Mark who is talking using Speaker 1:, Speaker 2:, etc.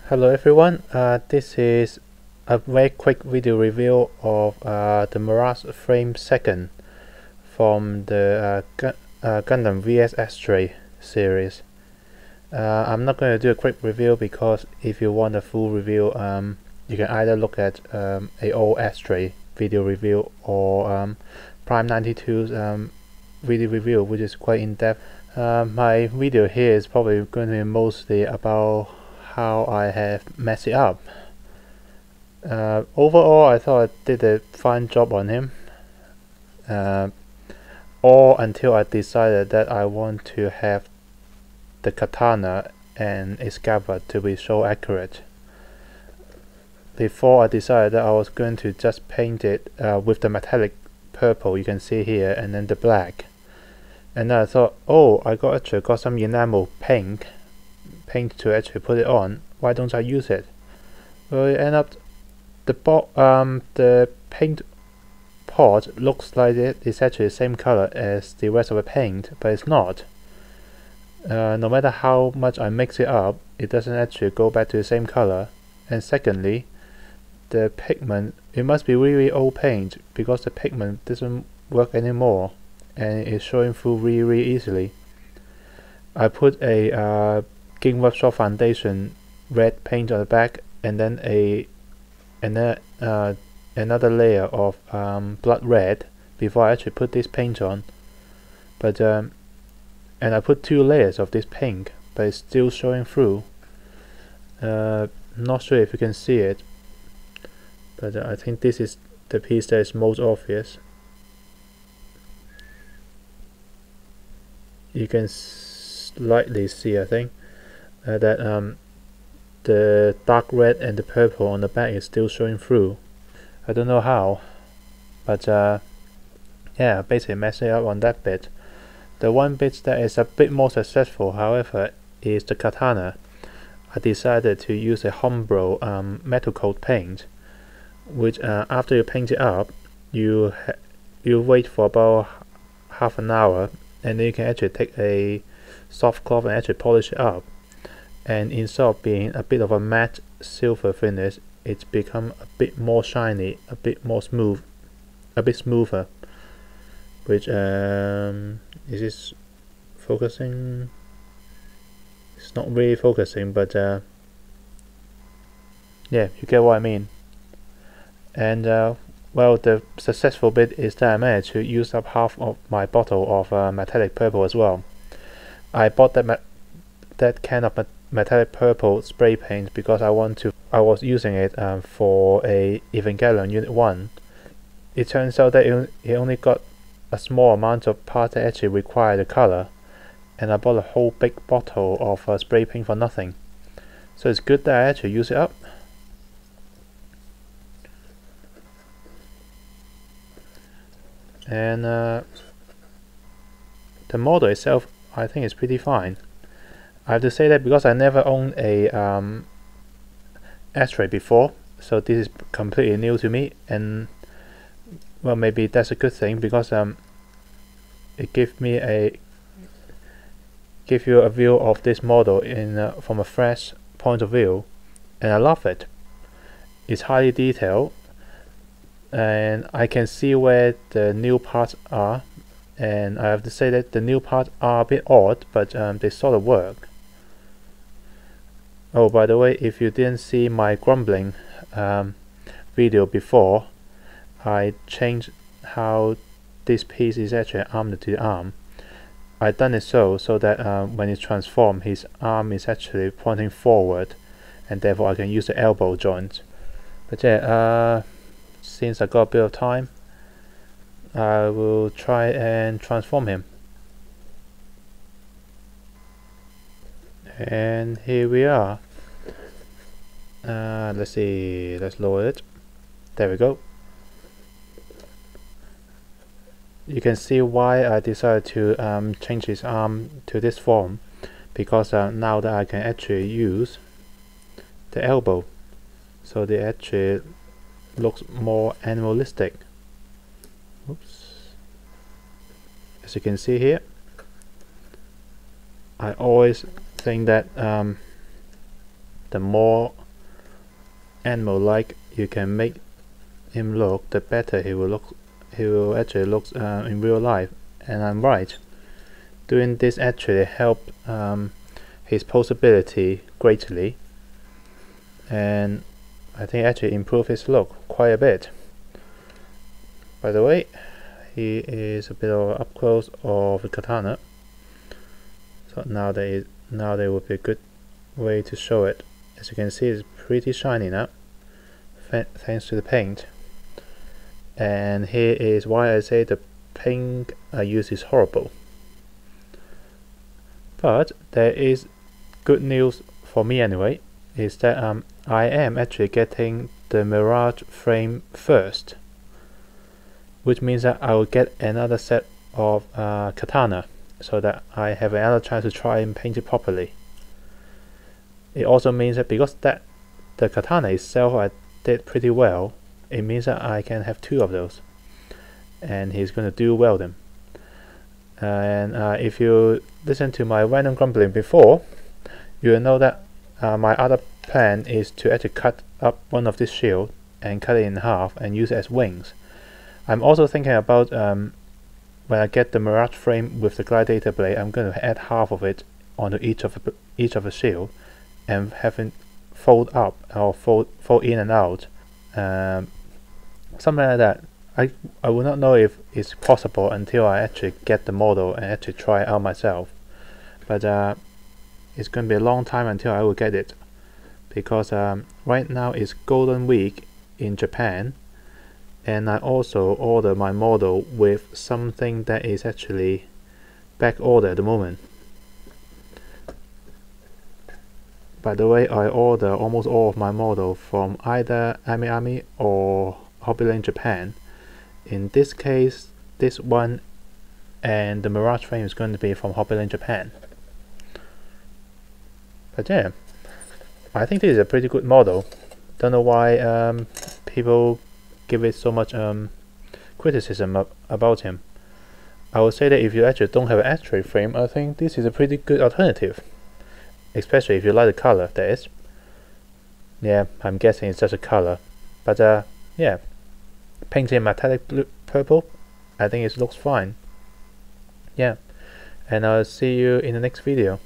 Speaker 1: Hello everyone, this is a very quick video review of the Mirage Frame 2nd from the Gundam vs Astray series. I'm not going to do a quick review because if you want a full review, you can either look at a old Astray video review or Prime 92's video review, which is quite in-depth. My video here is probably going to be mostly about how I have messed it up. Overall, I thought I did a fine job on him, or until I decided that I want to have the katana and its scabbard to be so accurate. Before I decided that I was going to just paint it with the metallic purple you can see here, and then the black. And then I thought, oh, I actually got some enamel paint to actually put it on. Why don't I use it? Well, it ended up the paint pot looks like it's actually the same color as the rest of the paint, but it's not. No matter how much I mix it up, it doesn't actually go back to the same color. And secondly, the pigment, it must be really old paint because the pigment doesn't work anymore and it's showing through really easily. I put a Game Workshop Foundation red paint on the back, and then another layer of blood red before I actually put this paint on. But and I put 2 layers of this pink, but it's still showing through. Not sure if you can see it, but I think this is the piece that is most obvious. You can slightly see, I think, that the dark red and the purple on the back is still showing through. I don't know how, but yeah, basically messing up on that bit. The one bit that is a bit more successful, however, is the katana. I decided to use a Homebrew metal coat paint, which after you paint it up, you wait for about half an hour, and then you can actually take a soft cloth and actually polish it up. And instead of being a bit of a matte silver finish, it's become a bit more shiny, a bit more smooth, a bit smoother. Which is this focusing? It's not really focusing, but yeah, you get what I mean. And well, the successful bit is that I managed to use up half of my bottle of metallic purple as well. I bought that can of metallic purple spray paint because I was using it for a Evangelion Unit 1. It turns out that it only got a small amount of parts that actually require the color, and I bought a whole big bottle of spray paint for nothing. So it's good that I actually use it up. And the model itself, I think, is pretty fine. I have to say that because I never owned a Astray before, so this is completely new to me, and well, maybe that's a good thing because it gives you a view of this model from a fresh point of view, and I love it. It's highly detailed, and I can see where the new parts are, and I have to say that the new parts are a bit odd, but they sort of work. Oh, by the way, if you didn't see my grumbling video before, I changed how this piece is actually armed to the arm. I done it so that when it's transformed, his arm is actually pointing forward, and therefore I can use the elbow joint. But yeah, since I got a bit of time, I will try and transform him. And here we are. Let's see, let's lower it. There we go. You can see why I decided to change his arm to this form, because now that I can actually use the elbow, so they actually looks more animalistic. Oops. As you can see here, I always think that the more animal-like you can make him look, the better he will look. He will actually look in real life, and I'm right. Doing this actually helped his posability greatly, and I think actually improved his look quite a bit. By the way, he is a bit of up close of the katana, so now there would be a good way to show it. As you can see, it's pretty shiny now, thanks to the paint. And here is why I say the paint I use is horrible. But there is good news for me anyway, is that I am actually getting the Mirage frame first, which means that I will get another set of katana, so that I have another chance to try and paint it properly. It also means that because the katana itself I did pretty well, it means that I can have 2 of those, and he's going to do well then. And if you listen to my random grumbling before, you will know that my other plan is to actually cut up one of this shield and cut it in half and use it as wings. I'm also thinking about when I get the Mirage frame with the Gladiator blade, I'm going to add half of it onto each of the shield and have it fold up or fold in and out, something like that. I will not know if it's possible until I actually get the model and actually try it out myself, but it's going to be a long time until I will get it, because right now it's Golden Week in Japan, and I also order my model with something that is actually back order at the moment. By the way, I order almost all of my model from either Ami or Hobbyland Japan. In this case, this one and the Mirage frame is going to be from Hobbyland Japan. But yeah, I think this is a pretty good model. Don't know why people give it so much criticism about him. I would say that if you actually don't have an Astray frame, I think this is a pretty good alternative, especially if you like the color, that is. Yeah, I'm guessing it's just a color, but yeah, painted metallic blue, purple, I think it looks fine. Yeah, and I'll see you in the next video.